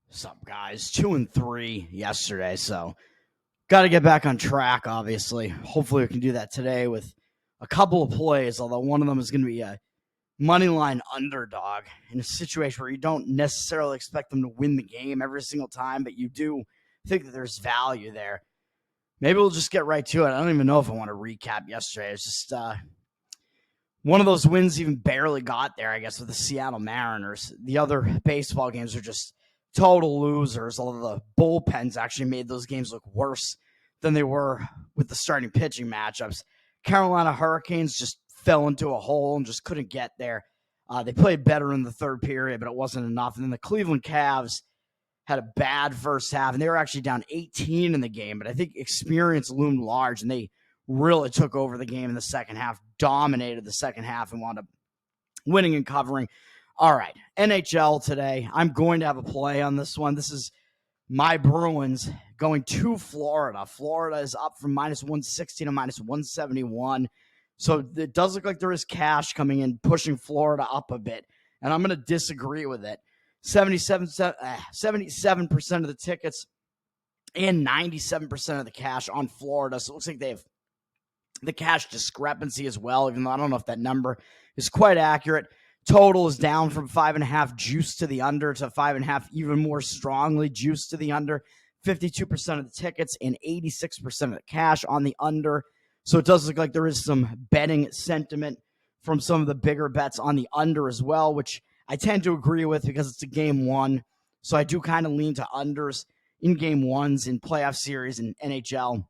What's up, guys? 2-3 yesterday, so got to get back on track, obviously. Hopefully, we can do that today with a couple of plays, although one of them is going to be a money line underdog in a situation where you don't necessarily expect them to win the game every single time, but you do think that there's value there. Maybe we'll just get right to it. I don't even know if I want to recap yesterday. It's just one of those wins even barely got there, I guess, with the Seattle Mariners. The other baseball games are just total losers, although the bullpens actually made those games look worse than they were with the starting pitching matchups. Carolina Hurricanes just fell into a hole and just couldn't get there. They played better in the third period, but it wasn't enough. And then the Cleveland Cavs had a bad first half, and they were actually down 18 in the game, but I think experience loomed large, and they really took over the game in the second half, dominated the second half, and wound up winning and covering. All right, NHL today. I'm going to have a play on this one. This is my Bruins going to Florida. Florida is up from minus 160 to minus 171. So it does look like there is cash coming in, pushing Florida up a bit. And I'm going to disagree with it. 77% of the tickets and 97% of the cash on Florida. So it looks like they have the cash discrepancy as well, even though I don't know if that number is quite accurate. Total is down from 5.5 juice to the under to 5.5 even more strongly juice to the under. 52% of the tickets and 86% of the cash on the under. So it does look like there is some betting sentiment from some of the bigger bets on the under as well, which I tend to agree with because it's a game one. So I do kind of lean to unders in game ones in playoff series in NHL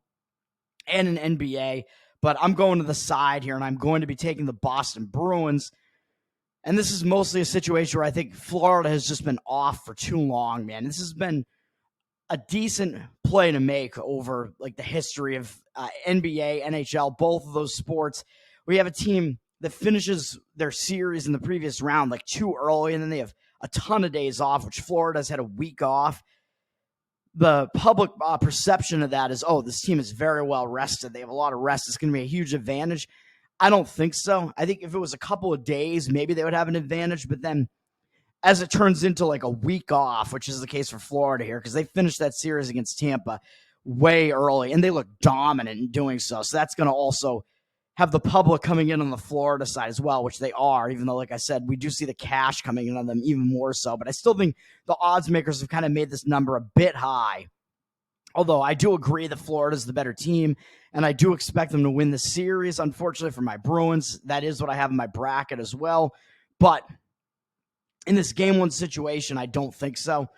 and in NBA. But I'm going to the side here, and I'm going to be taking the Boston Bruins. And this is mostly a situation where I think Florida has just been off for too long, man. This has been a decent play to make over like the history of NBA, NHL, both of those sports. We have a team that finishes their series in the previous round like too early, and then they have a ton of days off, which Florida's had a week off. The public perception of that is, oh, this team is very well rested. They have a lot of rest. It's going to be a huge advantage. I don't think so. I think if it was a couple of days, maybe they would have an advantage. But then as it turns into like a week off, which is the case for Florida here, because they finished that series against Tampa way early, and they look dominant in doing so. So that's going to also have the public coming in on the Florida side as well, which they are, even though, like I said, we do see the cash coming in on them even more so. But I still think the odds makers have kind of made this number a bit high. Although I do agree that Florida's the better team, and I do expect them to win the series. Unfortunately for my Bruins, that is what I have in my bracket as well. But in this game one situation, I don't think so.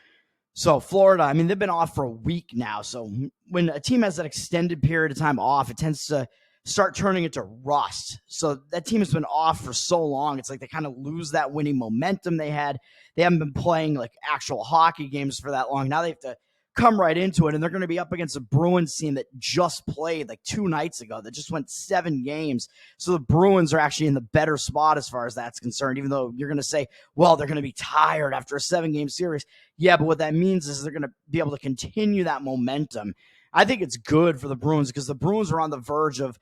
So Florida, I mean, they've been off for a week now. So when a team has that extended period of time off, it tends to start turning into rust. So that team has been off for so long. It's like they kind of lose that winning momentum they had. They haven't been playing like actual hockey games for that long. Now they have to come right into it, and they're going to be up against a Bruins team that just played like 2 nights ago, that just went 7 games. So the Bruins are actually in the better spot as far as that's concerned, even though you're going to say, well, they're going to be tired after a 7-game series. Yeah, but what that means is they're going to be able to continue that momentum. I think it's good for the Bruins because the Bruins are on the verge of,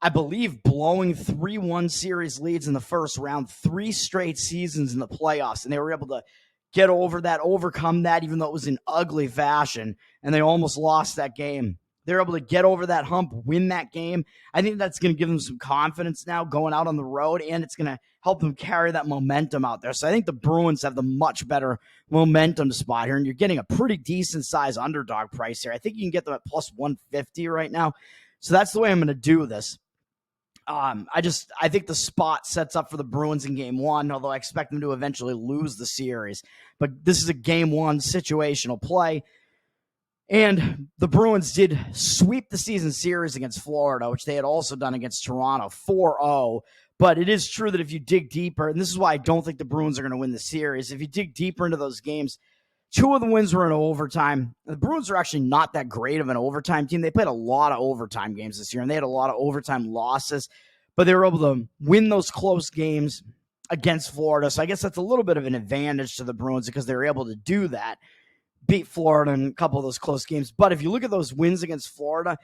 I believe, blowing 3-1 series leads in the first round, 3 straight seasons in the playoffs, and they were able to get over that, overcome that, even though it was in ugly fashion, and they almost lost that game. They're able to get over that hump, win that game. I think that's going to give them some confidence now going out on the road, and it's going to help them carry that momentum out there. So I think the Bruins have the much better momentum spot here, and you're getting a pretty decent size underdog price here. I think you can get them at plus 150 right now. So that's the way I'm going to do this. I think the spot sets up for the Bruins in game one, although I expect them to eventually lose the series. But this is a game one situational play. And the Bruins did sweep the season series against Florida, which they had also done against Toronto, 4-0. But it is true that if you dig deeper, and this is why I don't think the Bruins are going to win the series, if you dig deeper into those games, 2 of the wins were in overtime. The Bruins are actually not that great of an overtime team. They played a lot of overtime games this year, and they had a lot of overtime losses, but they were able to win those close games against Florida. So I guess that's a little bit of an advantage to the Bruins because they were able to do that, beat Florida in a couple of those close games. But if you look at those wins against Florida,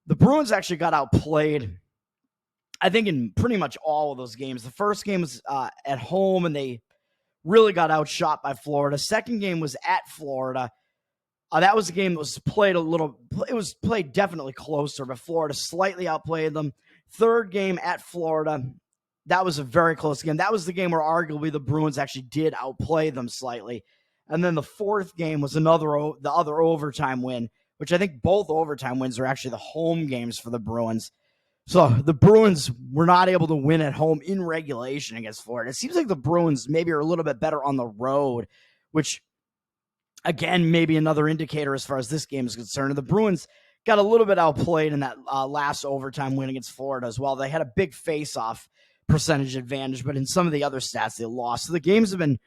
the Bruins actually got outplayed, I think, in pretty much all of those games. The first game was at home, and they really got outshot by Florida. Second game was at Florida. That was a game that was played it was played definitely closer, but Florida slightly outplayed them. Third game at Florida, that was a very close game. That was the game where arguably the Bruins actually did outplay them slightly. And then the fourth game was the other overtime win, which I think both overtime wins are actually the home games for the Bruins. So the Bruins were not able to win at home in regulation against Florida. It seems like the Bruins maybe are a little bit better on the road, which, again, maybe another indicator as far as this game is concerned. The Bruins got a little bit outplayed in that last overtime win against Florida as well. They had a big face-off percentage advantage, but in some of the other stats, they lost. So the games have been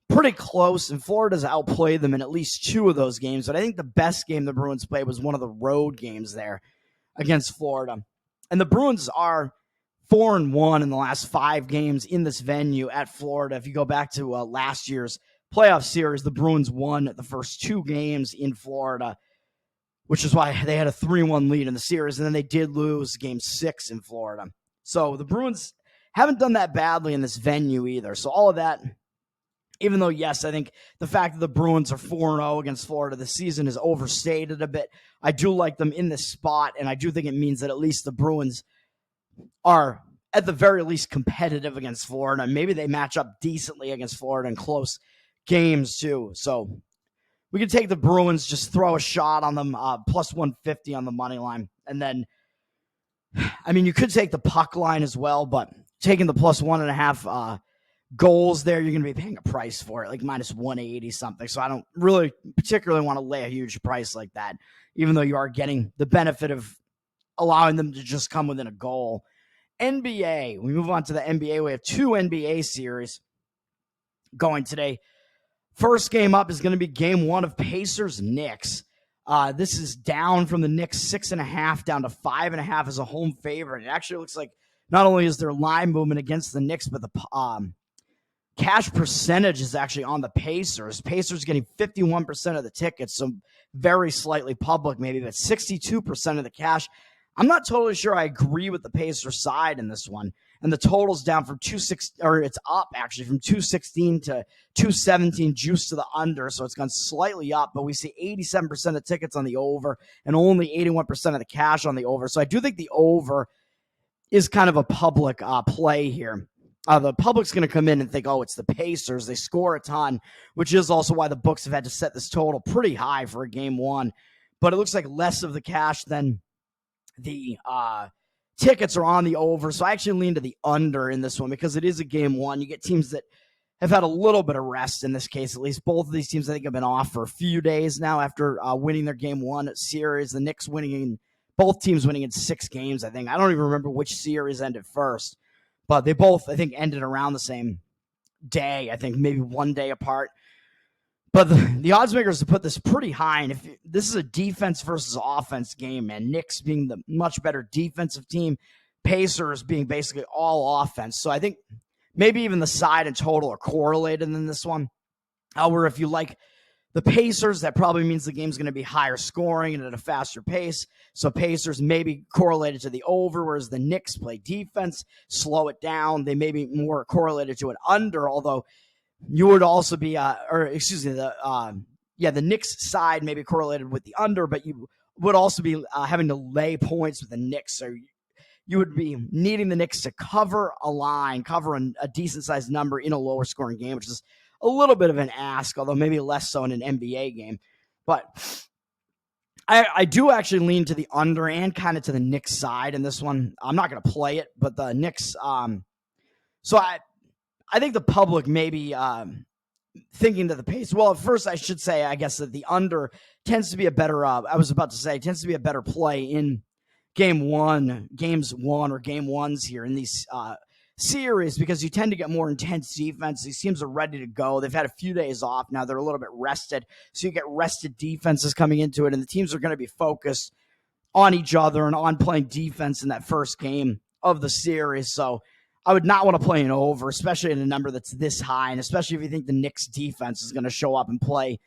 pretty close, and Florida's outplayed them in at least two of those games. But I think the best game the Bruins played was one of the road games there against Florida. And the Bruins are 4-1 in the last 5 games in this venue at Florida. If you go back to last year's playoff series, the Bruins won the first 2 games in Florida, which is why they had a 3-1 lead in the series. And then they did lose game 6 in Florida. So the Bruins haven't done that badly in this venue either. So all of that, even though, yes, I think the fact that the Bruins are 4-0 against Florida this season is overstated a bit, I do like them in this spot, and I do think it means that at least the Bruins are, at the very least, competitive against Florida. Maybe they match up decently against Florida in close games, too. So we can take the Bruins, just throw a shot on them, plus 150 on the money line. And then, I mean, you could take the puck line as well, but taking the plus 1.5 goals there, you're going to be paying a price for it, like minus 180 something. So I don't really particularly want to lay a huge price like that, even though you are getting the benefit of allowing them to just come within a goal. NBA, we move on to the NBA. We have 2 NBA series going today. First game up is going to be game 1 of Pacers-Knicks. This is down from the Knicks 6.5 down to 5.5 as a home favorite. It actually looks like not only is there line movement against the Knicks, but the cash percentage is actually on the Pacers. Pacers getting 51% of the tickets, so very slightly public maybe, but 62% of the cash. I'm not totally sure I agree with the Pacers side in this one. And the total's down from 216, or it's up actually from 216 to 217, juice to the under. So it's gone slightly up, but we see 87% of tickets on the over and only 81% of the cash on the over. So I do think the over is kind of a public play here. The public's going to come in and think, oh, it's the Pacers. They score a ton, which is also why the books have had to set this total pretty high for a game 1. But it looks like less of the cash than the tickets are on the over. So I actually lean to the under in this one because it is a game 1. You get teams that have had a little bit of rest in this case, at least. Both of these teams, I think, have been off for a few days now after winning their game 1 series. The Knicks both teams winning in 6 games, I think. I don't even remember which series ended first. But they both, I think, ended around the same day. I think maybe 1 day apart. But the odds makers have put this pretty high. And if this is a defense versus offense game, man, Knicks being the much better defensive team, Pacers being basically all offense. So I think maybe even the side and total are correlated in this one. However, if you like the Pacers, that probably means the game's going to be higher scoring and at a faster pace. So Pacers may be correlated to the over, whereas the Knicks play defense, slow it down. They may be more correlated to an under, although you would also be, the Knicks side may be correlated with the under, but you would also be having to lay points with the Knicks. So you would be needing the Knicks to cover a line, cover a decent-sized number in a lower-scoring game, which is a little bit of an ask, although maybe less so in an NBA game. But I do actually lean to the under and kind of to the Knicks side in this one. I'm not going to play it, but the Knicks so I think the public may be thinking that the pace. Well, at first I should say, I guess, that the under tends to be a better, tends to be a better play in games 1 or game 1s here in these series because you tend to get more intense defense. These teams are ready to go. They've had a few days off. Now they're a little bit rested. So you get rested defenses coming into it, and the teams are going to be focused on each other and on playing defense in that first game of the series. So I would not want to play an over, especially in a number that's this high, and especially if you think the Knicks defense is going to show up and play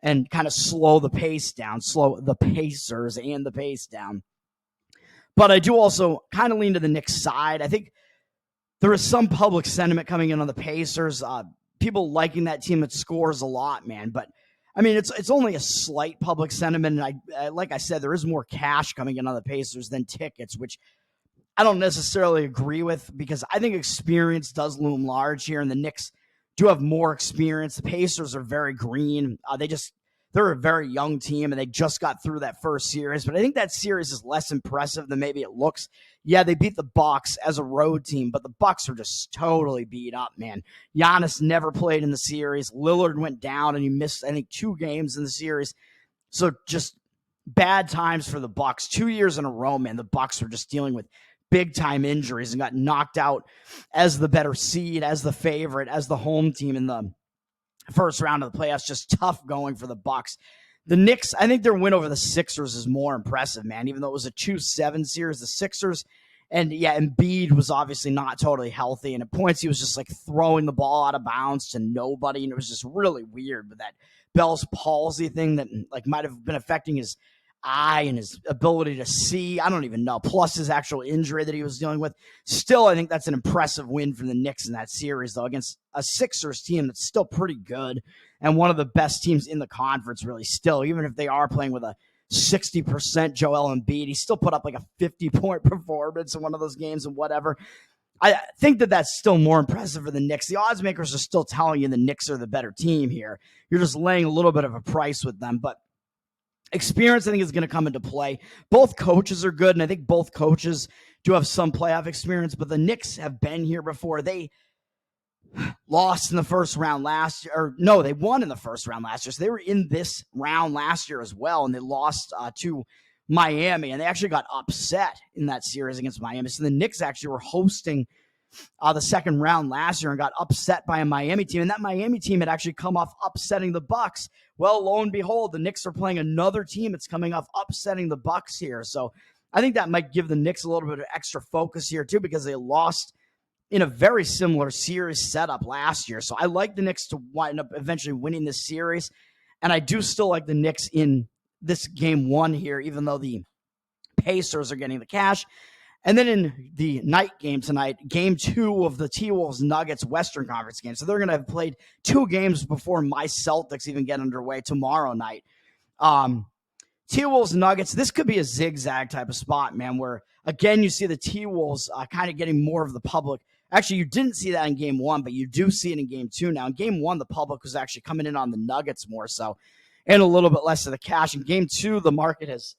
and kind of slow the pace down, slow the Pacers and the pace down. But I do also kind of lean to the Knicks side. I think there is some public sentiment coming in on the Pacers. people liking that team that scores a lot, man. But I mean, it's only a slight public sentiment. And like I said, there is more cash coming in on the Pacers than tickets, which I don't necessarily agree with because I think experience does loom large here, and the Knicks do have more experience. The Pacers are very green. They're a very young team, and they just got through that first series. But I think that series is less impressive than maybe it looks. Yeah, they beat the Bucks as a road team, but the Bucks are just totally beat up, man. Giannis never played in the series. Lillard went down, and he missed, I think, 2 games in the series. So just bad times for the Bucks. 2 years in a row, man, the Bucks were just dealing with big-time injuries and got knocked out as the better seed, as the favorite, as the home team in the first round of the playoffs. Just tough going for the Bucks. The Knicks, I think their win over the Sixers is more impressive, man, even though it was a 2-7 series. The Sixers, and yeah, Embiid was obviously not totally healthy, and at points he was just like throwing the ball out of bounds to nobody, and it was just really weird with that Bell's palsy thing that like might have been affecting his eye and his ability to see. I don't even know. Plus his actual injury that he was dealing with. Still, I think that's an impressive win for the Knicks in that series, though, against a Sixers team that's still pretty good and one of the best teams in the conference, really, still. Even if they are playing with a 60% Joel Embiid, he still put up like a 50-point performance in one of those games and whatever. I think that that's still more impressive for the Knicks. The odds makers are still telling you the Knicks are the better team here. You're just laying a little bit of a price with them, but experience, I think, is going to come into play. Both coaches are good, and I think both coaches do have some playoff experience, but the Knicks have been here before. They lost in the first round last year, or no, they won in the first round last year, so they were in this round last year as well, and they lost to Miami, and they actually got upset in that series against Miami. So the Knicks actually were hosting the second round last year and got upset by a Miami team, and that Miami team had actually come off upsetting the Bucks. Well, lo and behold, the Knicks are playing another team that's coming off upsetting the Bucks here. So I think that might give the Knicks a little bit of extra focus here too, because they lost in a very similar series setup last year. So I like the Knicks to wind up eventually winning this series, and I do still like the Knicks in this game 1 here, even though the Pacers are getting the cash. And then in the night game tonight, game 2 of the T-Wolves Nuggets Western Conference game. So they're going to have played 2 games before my Celtics even get underway tomorrow night. T-Wolves Nuggets, this could be a zigzag type of spot, man, where, again, you see the T-Wolves kind of getting more of the public. Actually, you didn't see that in game 1, but you do see it in game 2 now. In game 1, the public was actually coming in on the Nuggets more so, and a little bit less of the cash. In game 2, the market has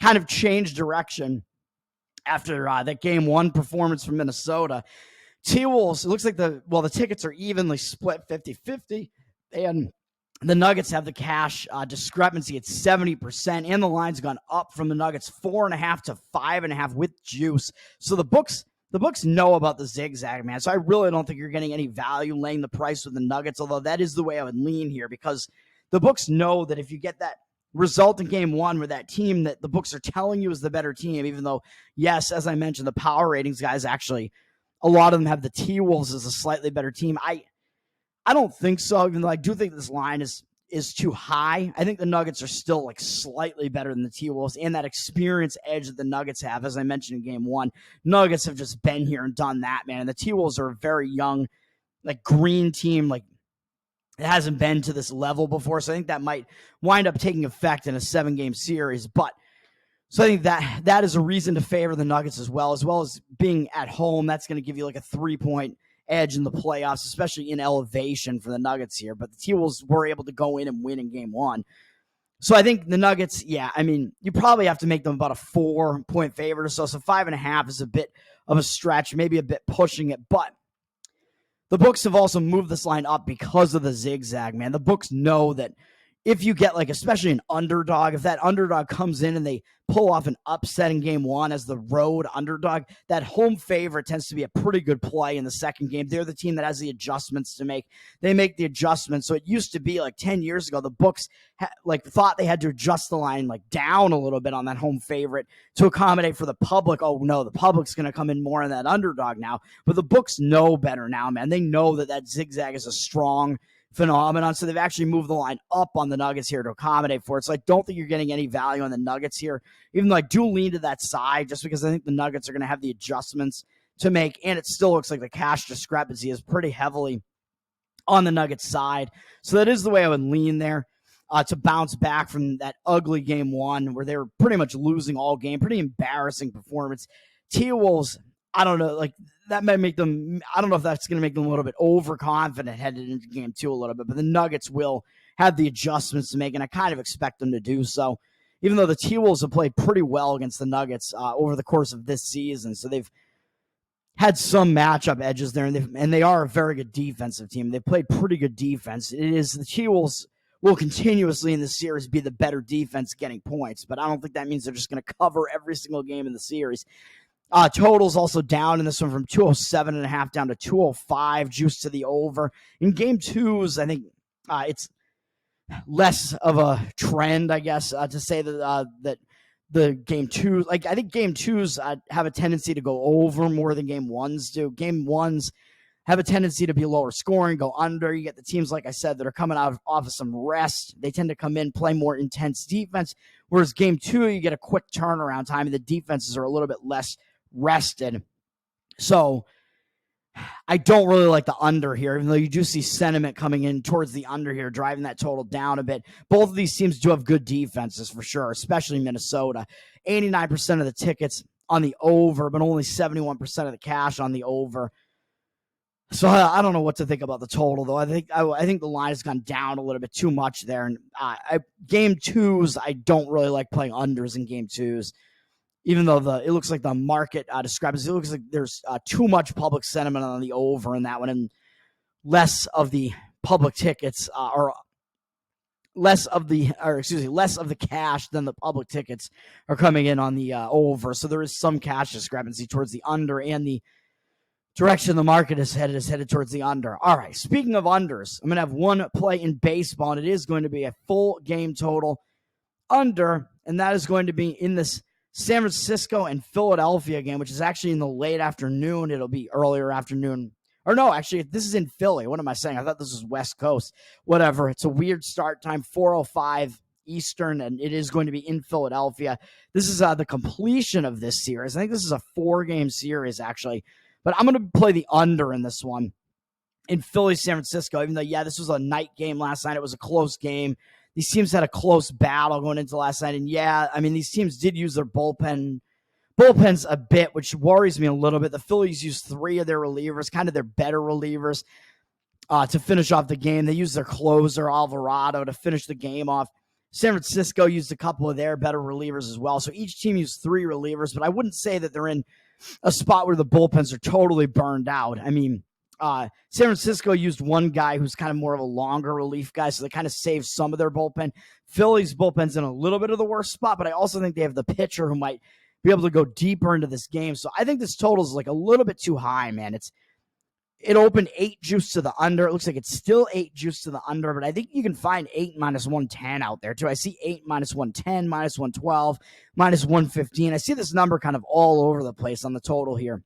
kind of changed direction after that game 1 performance from Minnesota. T-Wolves, it looks like the tickets are evenly split 50-50, and the Nuggets have the cash discrepancy at 70%, and the line's gone up from the Nuggets 4.5 to 5.5 with juice. So the books know about the zigzag, man. So I really don't think you're getting any value laying the price with the Nuggets, although that is the way I would lean here, because the books know that if you get that result in game 1 where that team that the books are telling you is the better team, even though, yes, as I mentioned, the power ratings guys actually, a lot of them have the T-Wolves as a slightly better team. I don't think so, even though I do think this line is too high. I think the Nuggets are still like slightly better than the T-Wolves, and that experience edge that the Nuggets have, as I mentioned in game 1. Nuggets have just been here and done that, man. And the T-Wolves are a very young, like green team, like it hasn't been to this level before. So I think that might wind up taking effect in a 7-game series. But so I think that is a reason to favor the Nuggets as well as being at home. That's going to give you like a 3-point edge in the playoffs, especially in elevation for the Nuggets here. But the T-Wolves were able to go in and win in game 1. So I think the Nuggets, yeah, I mean, you probably have to make them about a 4-point favorite or so. So 5.5 is a bit of a stretch, maybe a bit pushing it. But the books have also moved this line up because of the zigzag, man. The books know that if you get, like, especially an underdog, if that underdog comes in and they pull off an upset in game 1 as the road underdog, that home favorite tends to be a pretty good play in the second game. They're the team that has the adjustments to make. They make the adjustments. So it used to be like 10 years ago, the books thought they had to adjust the line like down a little bit on that home favorite to accommodate for the public. Oh no, the public's going to come in more on that underdog now. But the books know better now, man. They know that zigzag is a strong phenomenon, so they've actually moved the line up on the Nuggets here to accommodate for it. So I don't think you're getting any value on the Nuggets here, even though I do lean to that side, just because I think the Nuggets are going to have the adjustments to make, and it still looks like the cash discrepancy is pretty heavily on the Nuggets side. So that is the way I would lean there to bounce back from that ugly game one where they were pretty much losing all game. Pretty embarrassing performance. T-Wolves, I don't know, like that might make them, I don't know if that's going to make them a little bit overconfident headed into game two a little bit, but the Nuggets will have the adjustments to make, and I kind of expect them to do so, even though the T-Wolves have played pretty well against the Nuggets over the course of this season. So they've had some matchup edges there, and they are a very good defensive team. They've played pretty good defense. It is the T-Wolves will continuously in the series be the better defense getting points, but I don't think that means they're just going to cover every single game in the series. Totals also down in this one from 207.5 down to 205, juice to the over. In game twos, I think it's less of a trend, I guess, to say that the game twos, like I think game twos have a tendency to go over more than game ones do. Game ones have a tendency to be lower scoring, go under. You get the teams, like I said, that are coming off of some rest. They tend to come in, play more intense defense, whereas game two, you get a quick turnaround time, and the defenses are a little bit less rested. So I don't really like the under here, even though you do see sentiment coming in towards the under here, driving that total down a bit. Both of these teams do have good defenses for sure, especially Minnesota. 89% of the tickets on the over, but only 71% of the cash on the over. So I don't know what to think about the total, though. I think the line has gone down a little bit too much there. And game twos, I don't really like playing unders in game twos, even though it looks like the market discrepancy. It looks like there's too much public sentiment on the over in that one, and less of the public tickets less of the cash than the public tickets are coming in on the over. So there is some cash discrepancy towards the under, and the direction the market is headed towards the under. All right, speaking of unders, I'm going to have one play in baseball, and it is going to be a full game total under, and that is going to be in this San Francisco and Philadelphia game, which is actually in the late afternoon. It'll be earlier afternoon. Or no, actually, this is in Philly. What am I saying? I thought this was West Coast. Whatever. It's a weird start time, 4:05 Eastern, and it is going to be in Philadelphia. This is the completion of this series. I think this is a 4-game series, actually. But I'm going to play the under in this one in Philly, San Francisco, even though, yeah, this was a night game last night. It was a close game. These teams had a close battle going into last night. And, yeah, I mean, these teams did use their bullpens a bit, which worries me a little bit. The Phillies used 3 of their relievers, kind of their better relievers, to finish off the game. They used their closer, Alvarado, to finish the game off. San Francisco used a couple of their better relievers as well. So each team used 3 relievers, but I wouldn't say that they're in a spot where the bullpens are totally burned out. I mean, San Francisco used one guy who's kind of more of a longer relief guy, so they kind of saved some of their bullpen. Philly's bullpen's in a little bit of the worst spot, but I also think they have the pitcher who might be able to go deeper into this game. So I think this total is like a little bit too high, man. It opened 8 juice to the under. It looks like it's still 8 juice to the under, but I think you can find 8 minus 110 out there too. I see 8 minus 110, minus 112, minus 115. I see this number kind of all over the place on the total here.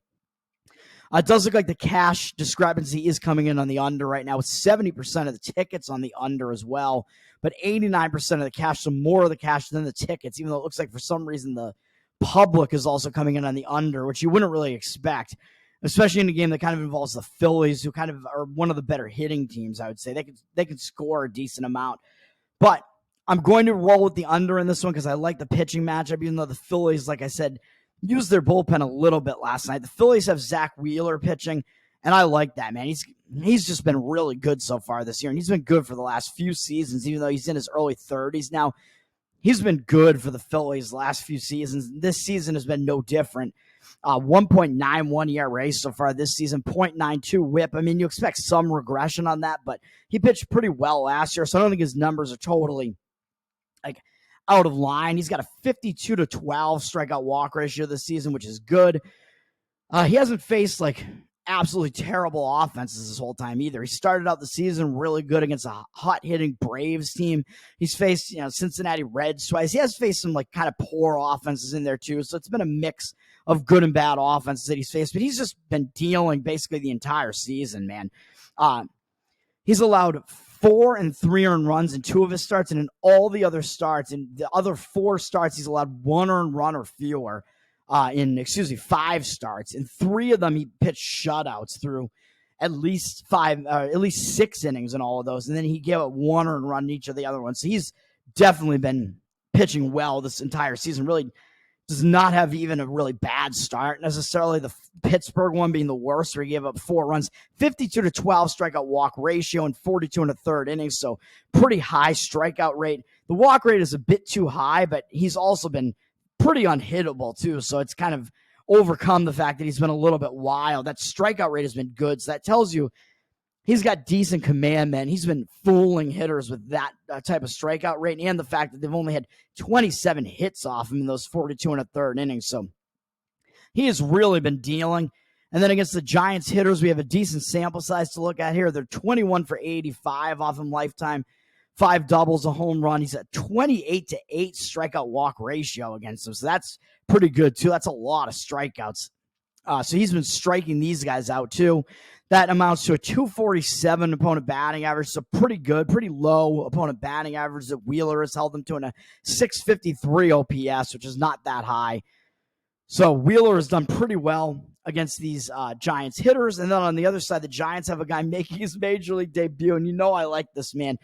It does look like the cash discrepancy is coming in on the under right now with 70% of the tickets on the under as well, but 89% of the cash, so more of the cash than the tickets, even though it looks like for some reason the public is also coming in on the under, which you wouldn't really expect, especially in a game that kind of involves the Phillies, who kind of are one of the better hitting teams, I would say. They can score a decent amount. But I'm going to roll with the under in this one because I like the pitching matchup, even though the Phillies, like I said, used their bullpen a little bit last night. The Phillies have Zach Wheeler pitching, and I like that, man. He's just been really good so far this year, and he's been good for the last few seasons, even though he's in his early 30s now. He's been good for the Phillies last few seasons. This season has been no different. 1.91 ERA so far this season, 0.92 whip. I mean, you expect some regression on that, but he pitched pretty well last year, so I don't think his numbers are totally out of line. He's got a 52-12 strikeout walk ratio this season, which is good. He hasn't faced absolutely terrible offenses this whole time either. He started out the season really good against a hot-hitting Braves team. He's faced, Cincinnati Reds twice. He has faced some kind of poor offenses in there too. So it's been a mix of good and bad offenses that he's faced, but he's just been dealing basically the entire season, man. He's allowed 4 and 3 earned runs in 2 of his starts, and in all the other starts, in the other 4 starts, he's allowed 1 earned run or fewer. 5 starts. In 3 of them, he pitched shutouts through. at least 6 innings in all of those. And then he gave up 1 earned run in each of the other ones. So he's definitely been pitching well this entire season. Really does not have even a really bad start necessarily. The Pittsburgh one being the worst, where he gave up 4 runs, 52-12 strikeout walk ratio, and 42 1/3 innings. So pretty high strikeout rate. The walk rate is a bit too high, but he's also been pretty unhittable too. So it's kind of overcome the fact that he's been a little bit wild. That strikeout rate has been good. So that tells you he's got decent command, man. He's been fooling hitters with that type of strikeout rate, and the fact that they've only had 27 hits off him in those 42 1/3 innings. So he has really been dealing. And then against the Giants hitters, we have a decent sample size to look at here. They're 21 for 85 off him lifetime, 5 doubles, a home run. He's at 28-8 strikeout walk ratio against them. So that's pretty good too. That's a lot of strikeouts. So he's been striking these guys out too. That amounts to a 247 opponent batting average. So pretty good, pretty low opponent batting average that Wheeler has held them to, in a 653 OPS, which is not that high. So Wheeler has done pretty well against these Giants hitters. And then on the other side, the Giants have a guy making his major league debut. And I like this man,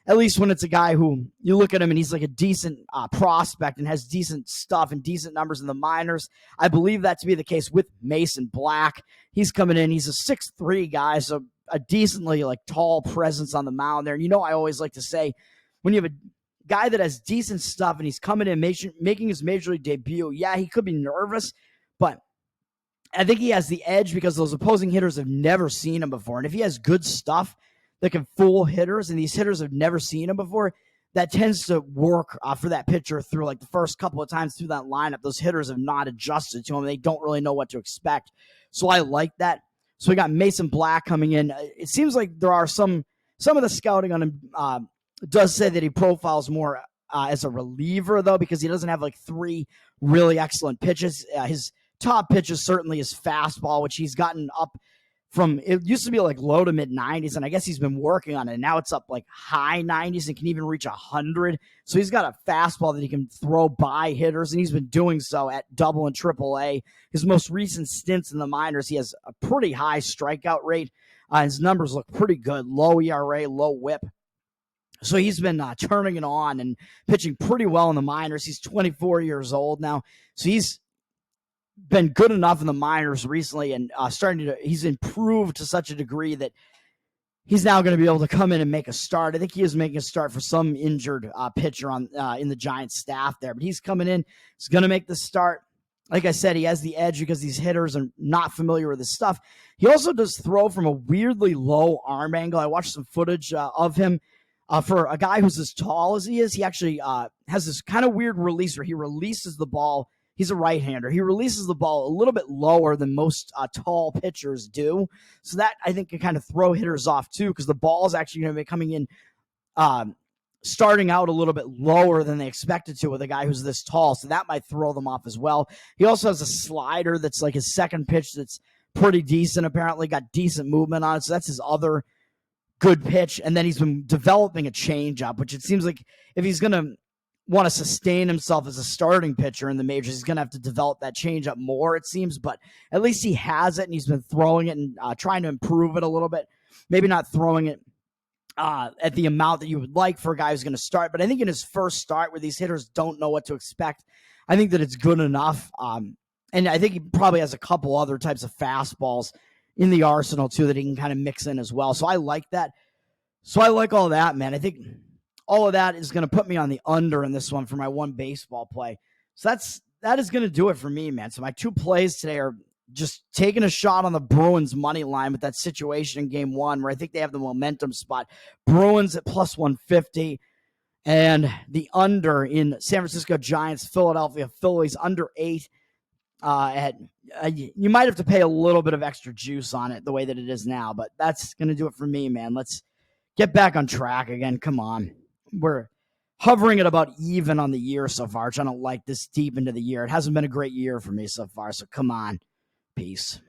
at least when it's a guy who you look at him and he's like a decent prospect and has decent stuff and decent numbers in the minors. I believe that to be the case with Mason Black. He's coming in. He's a 6'3" guy, so a decently tall presence on the mound there. And I always like to say, when you have a guy that has decent stuff and he's coming in making his major league debut, yeah, he could be nervous, but I think he has the edge because those opposing hitters have never seen him before. And if he has good stuff that can fool hitters, and these hitters have never seen him before, that tends to work for that pitcher through the first couple of times through that lineup. Those hitters have not adjusted to him. They don't really know what to expect. So I like that. So we got Mason Black coming in. It seems like there are some of the scouting on him does say that he profiles more as a reliever, though, because he doesn't have 3 really excellent pitches. His top pitch is certainly his fastball, which he's gotten up from. It used to be low to mid 90s, and I guess he's been working on it. Now it's up high 90s and can even reach 100. So he's got a fastball that he can throw by hitters, and he's been doing so at double and triple A. His most recent stints in the minors, he has a pretty high strikeout rate. His numbers look pretty good. Low ERA, low whip. So he's been turning it on and pitching pretty well in the minors. He's 24 years old now. So he's been good enough in the minors recently, and he's improved to such a degree that he's now going to be able to come in and make a start. I think he is making a start for some injured pitcher in the Giants staff there, but he's coming in. He's going to make the start. Like I said, he has the edge because these hitters are not familiar with his stuff. He also does throw from a weirdly low arm angle. I watched some footage of him. For a guy who's as tall as he is, he actually has this kind of weird release where he releases the ball. He's a right-hander. He releases the ball a little bit lower than most tall pitchers do. So that, I think, can kind of throw hitters off, too, because the ball is actually going to be coming in, starting out a little bit lower than they expected to with a guy who's this tall. So that might throw them off as well. He also has a slider that's his second pitch that's pretty decent, apparently. Got decent movement on it. So that's his other good pitch. And then he's been developing a changeup, which it seems like if he's going to want to sustain himself as a starting pitcher in the majors, he's going to have to develop that changeup more, it seems. But at least he has it, and he's been throwing it and trying to improve it a little bit. Maybe not throwing it at the amount that you would like for a guy who's going to start. But I think in his first start, where these hitters don't know what to expect, I think that it's good enough. And I think he probably has a couple other types of fastballs in the arsenal, too, that he can kind of mix in as well. So I like that. So I like all that, man. I think all of that is going to put me on the under in this one for my one baseball play. So that is going to do it for me, man. So my 2 plays today are just taking a shot on the Bruins money line with that situation in game 1, where I think they have the momentum spot. Bruins at plus 150, and the under in San Francisco Giants, Philadelphia Phillies, under 8. You might have to pay a little bit of extra juice on it the way that it is now, but that's going to do it for me, man. Let's get back on track again. Come on. We're hovering at about even on the year so far, which I don't like this deep into the year. It hasn't been a great year for me so far, so come on. Peace.